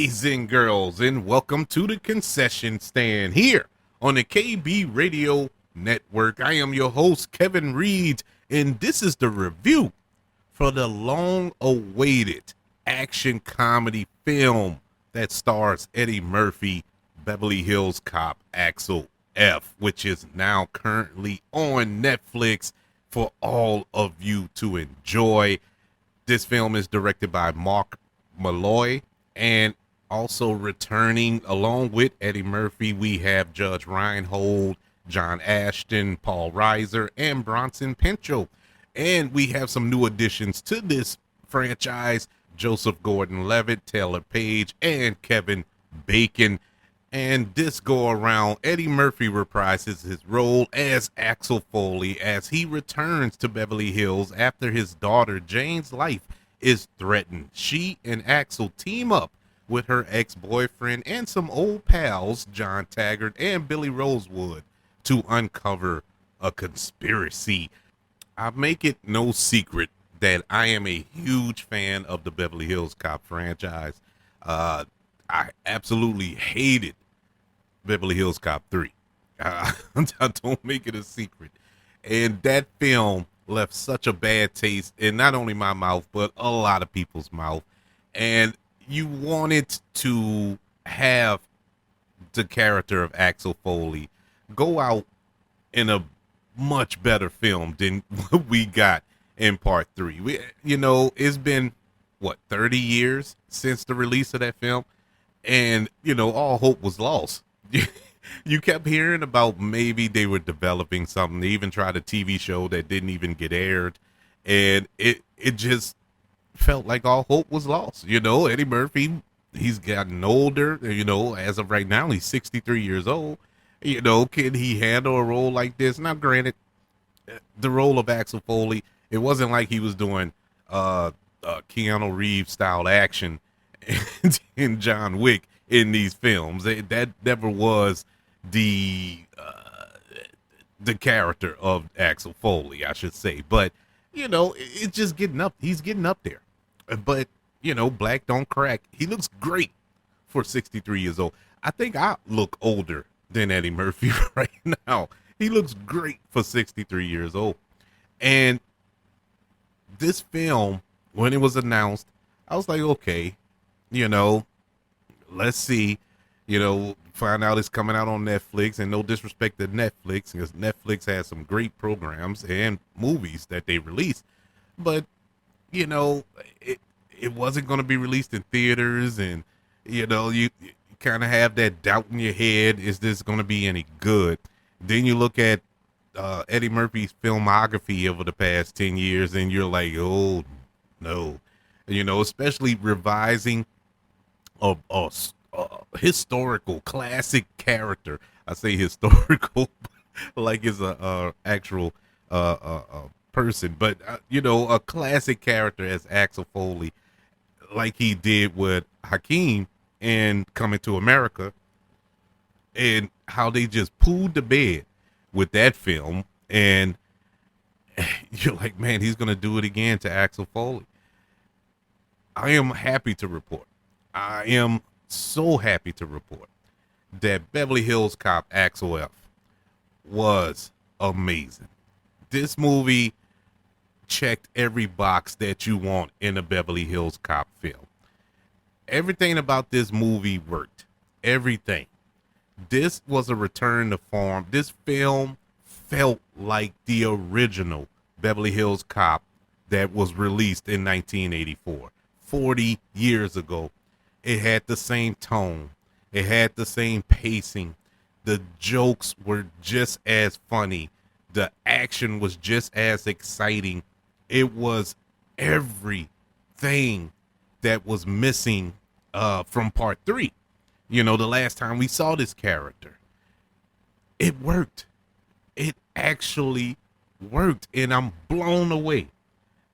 boys and girls, and welcome to the concession stand here on the KB Radio Network. I am your host, Kevin Reed, and this is the review for the long-awaited action comedy film that stars Eddie Murphy, Beverly Hills Cop, Axel F, which is now currently on Netflix for all of you to enjoy. This film is directed by Mark Malloy, and also returning along with Eddie Murphy, we have Judge Reinhold, John Ashton, Paul Reiser, and Bronson Pinchot. And we have some new additions to this franchise: Joseph Gordon-Levitt, Taylor Page, and Kevin Bacon. And this go around, Eddie Murphy reprises his role as Axel Foley as he returns to Beverly Hills after his daughter Jane's life is threatened. She and Axel team up with her ex-boyfriend and some old pals, John Taggart and Billy Rosewood, to uncover a conspiracy. I make it no secret that I am a huge fan of the Beverly Hills Cop franchise. I absolutely hated Beverly Hills Cop 3. I don't make it a secret. And that film left such a bad taste in not only my mouth, but a lot of people's mouth. And you wanted to have the character of Axel Foley go out in a much better film than what we got in part 3. It's been, 30 years since the release of that film? And, all hope was lost. You kept hearing about maybe they were developing something. They even tried a TV show that didn't even get aired. And it just felt like all hope was lost. Eddie Murphy, he's gotten older. As of right now, he's 63 years old. Can he handle a role like this? Now, granted, the role of Axel Foley, it wasn't like he was doing Keanu Reeves style action in John Wick in these films. That never was the character of Axel Foley, I should say. But it's just getting up. He's getting up there. But black don't crack. He looks great for 63 years old. I think I look older than Eddie Murphy right now. He looks great for 63 years old. And this film, when it was announced, I was like, okay, let's see, find out it's coming out on Netflix. And no disrespect to Netflix, because Netflix has some great programs and movies that they release. But, it wasn't going to be released in theaters. And, you kind of have that doubt in your head. Is this going to be any good? Then you look at Eddie Murphy's filmography over the past 10 years, and you're like, oh, no. Especially revising a historical classic character. I say historical like it's a actual person, but a classic character as Axel Foley, like he did with Hakeem and Coming to America, and how they just pulled the bed with that film. And you're like, man, he's gonna do it again to Axel Foley. I am happy to report. I am so happy to report that Beverly Hills Cop Axel F was amazing. This movie checked every box that you want in a Beverly Hills Cop film. Everything about this movie worked. Everything. This was a return to form. This film felt like the original Beverly Hills Cop that was released in 1984. 40 years ago. It had the same tone. It had the same pacing. The jokes were just as funny. The action was just as exciting. It was everything that was missing from part 3. The last time we saw this character. It worked. It actually worked. And I'm blown away.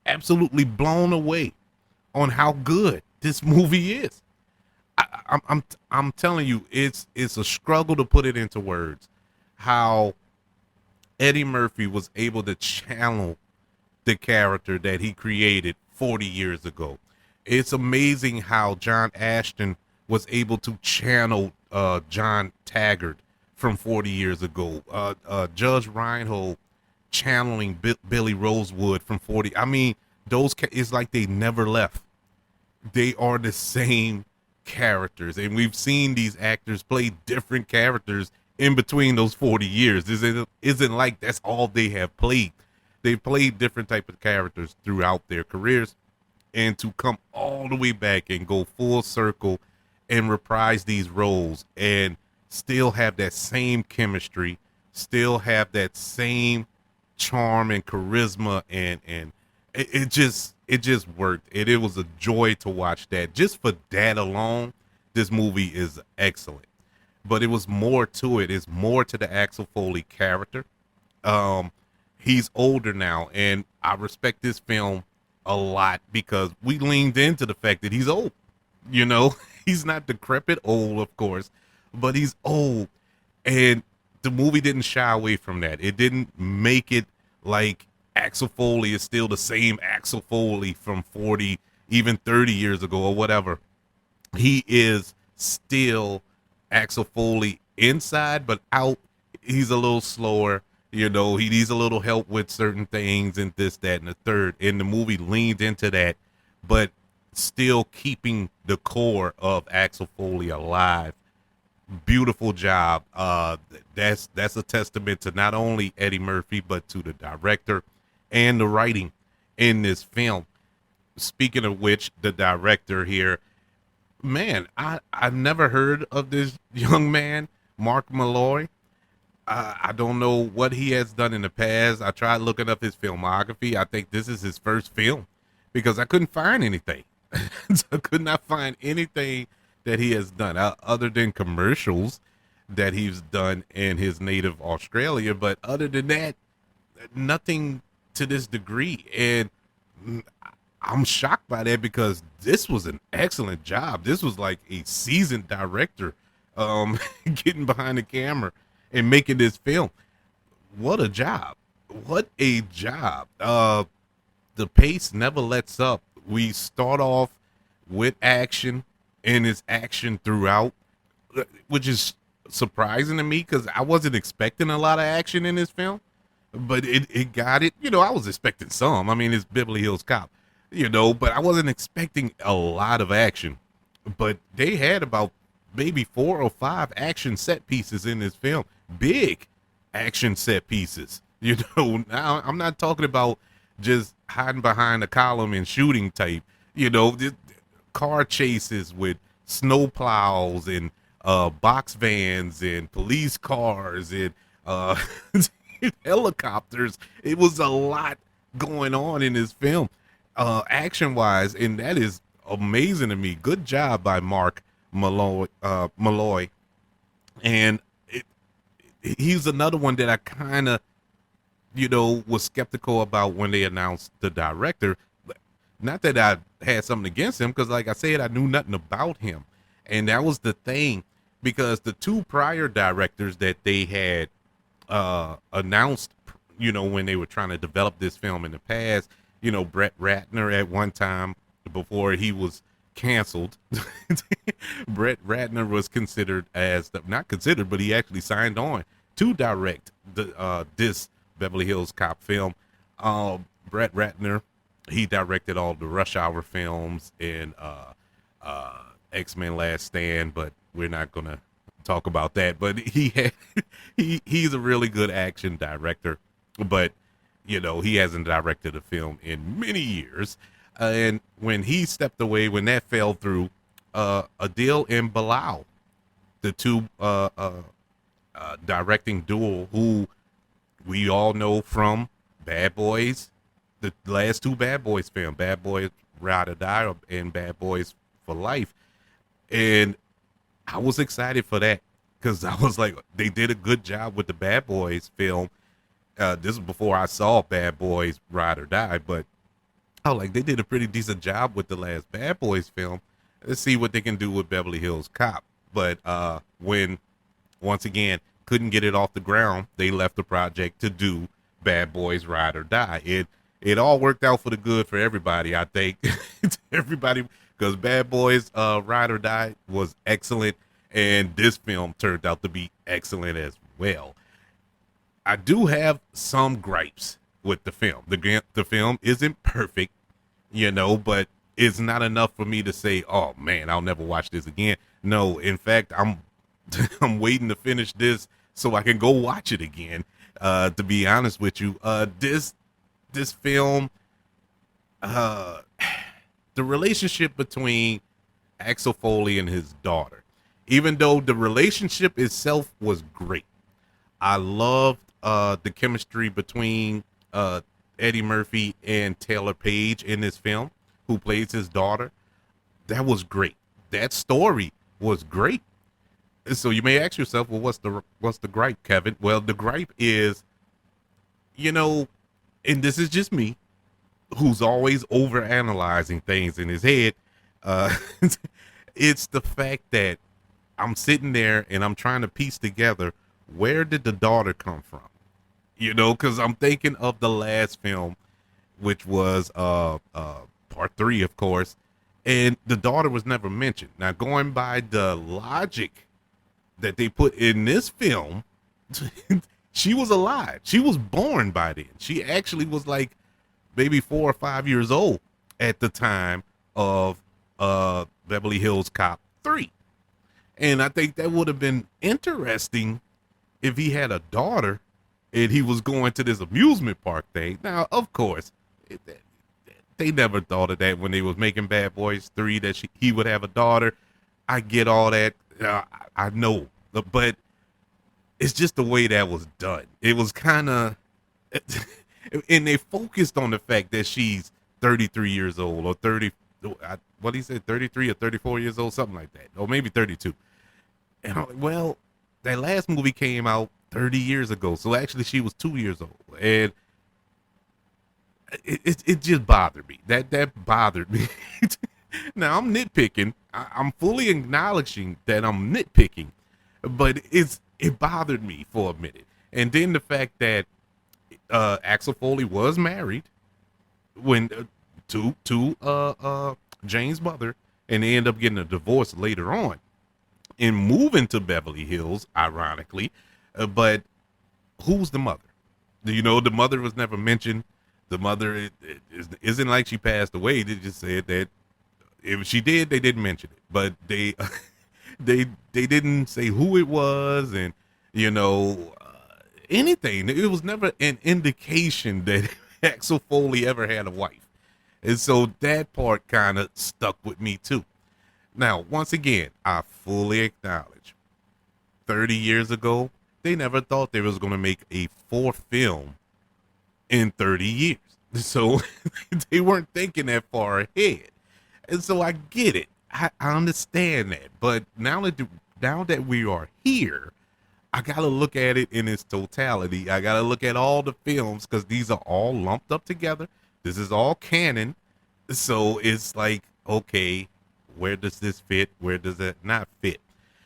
Absolutely blown away on how good this movie is. I'm telling you, it's a struggle to put it into words. How Eddie Murphy was able to channel the character that he created 40 years ago. It's amazing how John Ashton was able to channel John Taggart from 40 years ago. Judge Reinhold channeling Billy Rosewood from 40. I mean, it's like they never left. They are the same characters, and we've seen these actors play different characters in between those 40 years. Isn't like that's all they have played. They've played different type of characters throughout their careers, and to come all the way back and go full circle and reprise these roles and still have that same chemistry, still have that same charm and charisma, and it just worked. It was a joy to watch that. Just for that alone, this movie is excellent. But it was more to it. It's more to the Axel Foley character. He's older now, and I respect this film a lot because we leaned into the fact that he's old. You know, he's not decrepit old, of course, but he's old. And the movie didn't shy away from that. It didn't make it like Axel Foley is still the same Axel Foley from 40, even 30 years ago or whatever. He is still Axel Foley inside, but out, he's a little slower. You know, he needs a little help with certain things and this, that, and the third. And the movie leaned into that, but still keeping the core of Axel Foley alive. Beautiful job. That's a testament to not only Eddie Murphy, but to the director and the writing in this film. Speaking of which, the director here, man, I've never heard of this young man, Mark Malloy. I don't know what he has done in the past. I tried looking up his filmography. I think this is his first film because I couldn't find anything. I could not find anything that he has done other than commercials that he's done in his native Australia. But other than that, nothing to this degree. And I'm shocked by that because this was an excellent job. This was like a seasoned director getting behind the camera and making this film. What a job. What a job. The pace never lets up. We start off with action, and it's action throughout, which is surprising to me because I wasn't expecting a lot of action in this film, but it got it. You know, I was expecting some. I mean, it's Beverly Hills Cop, you know, but I wasn't expecting a lot of action. But they had about maybe 4 or 5 action set pieces in this film. Big action set pieces. You know, now I'm not talking about just hiding behind a column and shooting type. You know, car chases with snow plows and box vans and police cars and helicopters. It was a lot going on in this film, action wise, and that is amazing to me. Good job by Mark Malloy. And he's another one that I kind of, you know, was skeptical about when they announced the director. Not that I had something against him, because like I said, I knew nothing about him. And that was the thing, because the 2 prior directors that they had announced, you know, when they were trying to develop this film in the past, you know, Brett Ratner at one time before he was canceled. Brett Ratner was considered as not considered, but he actually signed on to direct this Beverly Hills Cop film. Brett Ratner, he directed all the Rush Hour films and X-Men Last Stand, but we're not gonna talk about that. But he's a really good action director, but you know, he hasn't directed a film in many years. And when he stepped away, when that fell through, Adil and Bilal, the 2 directing duo who we all know from Bad Boys, the last 2 Bad Boys film, Bad Boys Ride or Die and Bad Boys for Life. And I was excited for that because I was like, they did a good job with the Bad Boys film. This was before I saw Bad Boys Ride or Die, but I was like, they did a pretty decent job with the last Bad Boys film. Let's see what they can do with Beverly Hills Cop. But when, once again, couldn't get it off the ground, they left the project to do Bad Boys Ride or Die. It all worked out for the good for everybody, I think. Everybody because Bad Boys Ride or Die was excellent, and this film turned out to be excellent as well. I do have some gripes with the film. The film isn't perfect, but it's not enough for me to say, "Oh man, I'll never watch this again." No, in fact, I'm I'm waiting to finish this so I can go watch it again. To be honest with you, this film, uh, the relationship between Axel Foley and his daughter, even though the relationship itself was great, I loved the chemistry between Eddie Murphy and Taylor Page in this film, who plays his daughter. That was great. That story was great. So you may ask yourself, well, what's the gripe, Kevin? Well, the gripe is, and this is just me, who's always over analyzing things in his head. Uh, it's the fact that I'm sitting there and I'm trying to piece together, where did the daughter come from? Because I'm thinking of the last film, which was part 3, of course, and the daughter was never mentioned. Now, going by the logic that they put in this film, she was alive. She was born by then. She actually was like maybe 4 or 5 years old at the time of Beverly Hills Cop 3. And I think that would have been interesting if he had a daughter and he was going to this amusement park thing. Now, of course, they never thought of that when they was making Bad Boys 3, that he would have a daughter. I get all that. I know, but it's just the way that was done. It was kind of, and they focused on the fact that she's 33 years old or 30, what he said, 33 or 34 years old, something like that, or maybe 32. And I'm like, well, that last movie came out 30 years ago, so actually she was 2 years old, and it just bothered me. That bothered me. Now I'm nitpicking. I'm fully acknowledging that I'm nitpicking, but it bothered me for a minute. And then the fact that Axel Foley was married when to Jane's mother, and they end up getting a divorce later on and moving to Beverly Hills, ironically. But who's the mother? The mother was never mentioned. The mother isn't like she passed away. They just said that if she did, they didn't mention it, but they didn't say who it was, and anything. It was never an indication that Axel Foley ever had a wife, and so that part kind of stuck with me too. Now, once again, I fully acknowledge 30 years ago, they never thought they was going to make a 4th film in 30 years. So they weren't thinking that far ahead. And so I get it. I understand that. But now that we are here, I got to look at it in its totality. I got to look at all the films, because these are all lumped up together. This is all canon. So it's like, okay, where does this fit? Where does it not fit?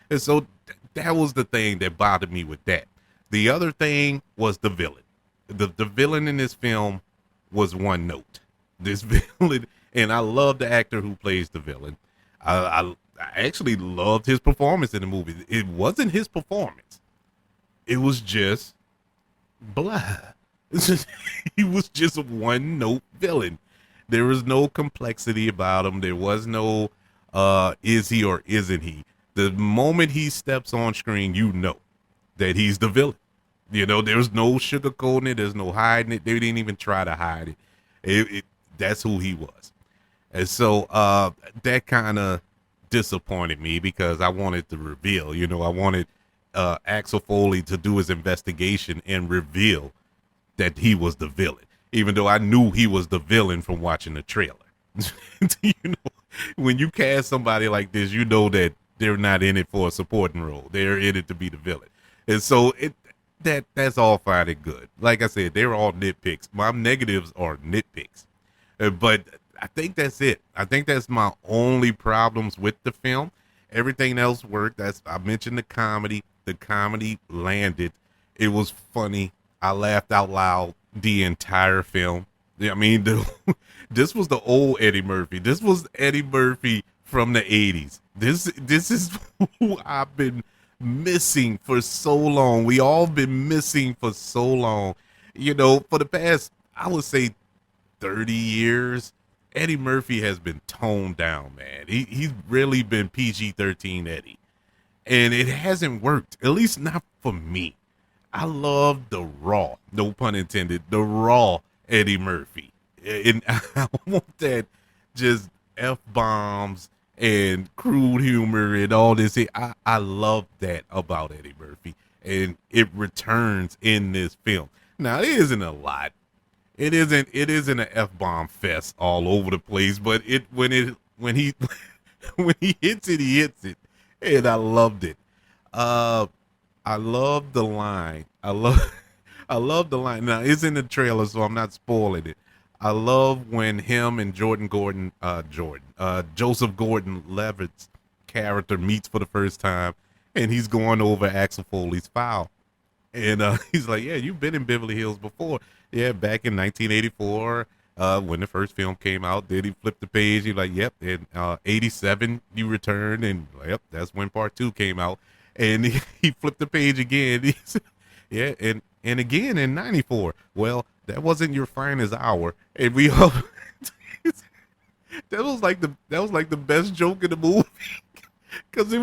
And so that was the thing that bothered me with that. The other thing was the villain. The villain in this film was one note. This villain, and I love the actor who plays the villain. I actually loved his performance in the movie. It wasn't his performance. It was just blah. He was just a one note villain. There was no complexity about him. There was no is he or isn't he. The moment he steps on screen, you know that he's the villain. There's no sugarcoating it. There's no hiding it. They didn't even try to hide it. That's who he was. And so that kind of disappointed me, because I wanted the reveal. I wanted Axel Foley to do his investigation and reveal that he was the villain, even though I knew he was the villain from watching the trailer. When you cast somebody like this, you know that they're not in it for a supporting role. They're in it to be the villain. And so that's all fine and good. Like I said, they're all nitpicks. My negatives are nitpicks. But I think that's it. I think that's my only problems with the film. Everything else worked. I mentioned the comedy. The comedy landed. It was funny. I laughed out loud the entire film. I mean, this was the old Eddie Murphy. This was Eddie Murphy from the 80s. This is who I've been missing for so long. We all been missing for so long. You know, for the past, I would say 30 years, Eddie Murphy has been toned down, man. He's really been PG-13 Eddie. And it hasn't worked, at least not for me. I love the raw, no pun intended, the raw Eddie Murphy. And I want that just F-bombs and crude humor and all this. I love that about Eddie Murphy. And it returns in this film. Now, it isn't a lot. It isn't an F-bomb fest all over the place, but when he when he hits it, he hits it. And I loved it. I love the line. I love the line. Now it's in the trailer, so I'm not spoiling it. I love when him and Joseph Gordon-Levitt's character meets for the first time, and he's going over Axel Foley's file, and he's like, "Yeah, you've been in Beverly Hills before. Yeah, back in 1984." When the first film came out, then he flipped the page. He's like, "Yep." In 87, you returned, and yep, that's when part 2 came out. And he flipped the page again. He said, yeah, and again in 94. Well, that wasn't your finest hour, and we all that was like the best joke in the movie because it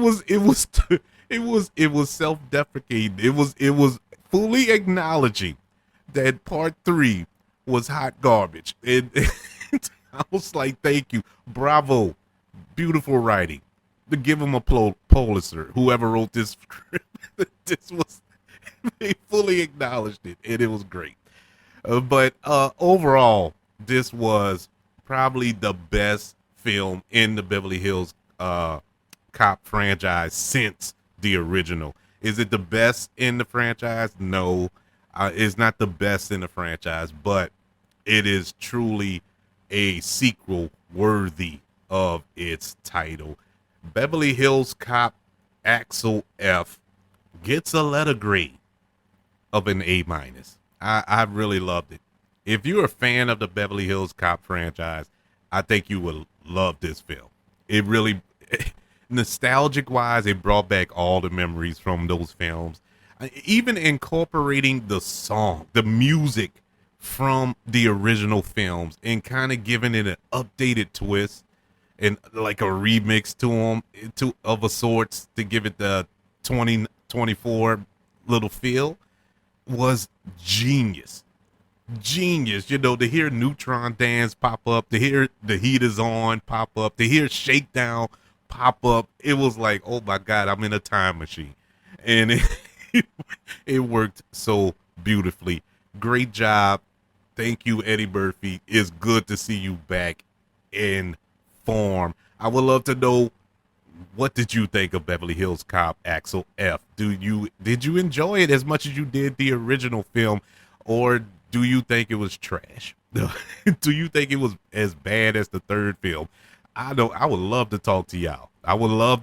was self-deprecating. It was fully acknowledging that part 3 was hot garbage, and I was like, thank you, bravo, beautiful writing. To give him a Pulitzer, whoever wrote this script. This was, they fully acknowledged it, and it was great. But overall, this was probably the best film in the Beverly Hills Cop franchise since the original. Is it the best in the franchise? No, it's not the best in the franchise, but it is truly a sequel worthy of its title. Beverly Hills Cop Axel F gets a letter grade of an A-. I really loved it. If you're a fan of the Beverly Hills Cop franchise, I think you will love this film. It really, nostalgic wise, it brought back all the memories from those films. Even incorporating the song, the music from the original films and kind of giving it an updated twist and like a remix to them of a sorts to give it the 2024 little feel was genius. You know, to hear Neutron Dance pop up, to hear The Heat Is On pop up, to hear Shakedown pop up, it was like, oh my God, I'm in a time machine. And it worked so beautifully. Great job. Thank you, Eddie Murphy. It's good to see you back in form. I would love to know, what did you think of Beverly Hills Cop Axel F? Did you enjoy it as much as you did the original film, or do you think it was trash? Do you think it was as bad as the third film? I would love to talk to y'all. I would love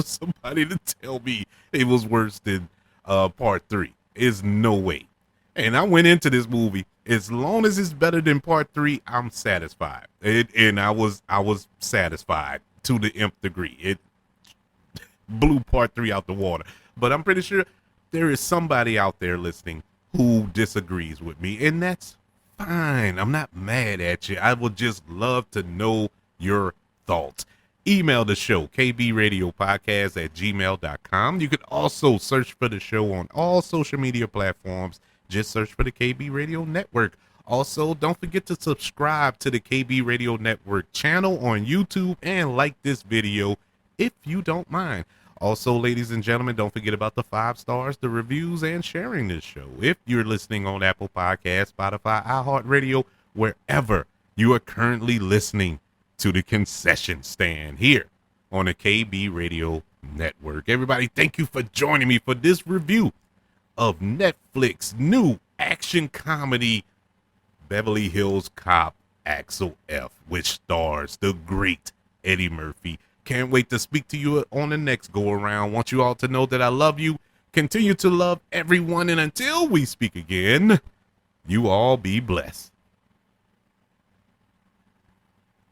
somebody to tell me it was worse than part 3. It's no way. And I went into this movie, as long as it's better than part 3, I'm satisfied. And I was satisfied to the nth degree. It blew part 3 out the water. But I'm pretty sure there is somebody out there listening who disagrees with me, and that's fine. I'm not mad at you. I would just love to know your thoughts. Email the show, kbradiopodcast@gmail.com. You can also search for the show on all social media platforms. Just search for the KB Radio Network. Also, don't forget to subscribe to the KB Radio Network channel on YouTube and like this video if you don't mind. Also, ladies and gentlemen, don't forget about the 5 stars, the reviews, and sharing this show. If you're listening on Apple Podcasts, Spotify, iHeartRadio, wherever you are currently listening to the concession stand here on the KB Radio Network. Everybody, thank you for joining me for this review of Netflix new action comedy Beverly Hills Cop Axel F, which stars the great Eddie Murphy. Can't wait to speak to you on the next go around. Want you all to know that I love you. Continue to love everyone, and until we speak again, you all be blessed.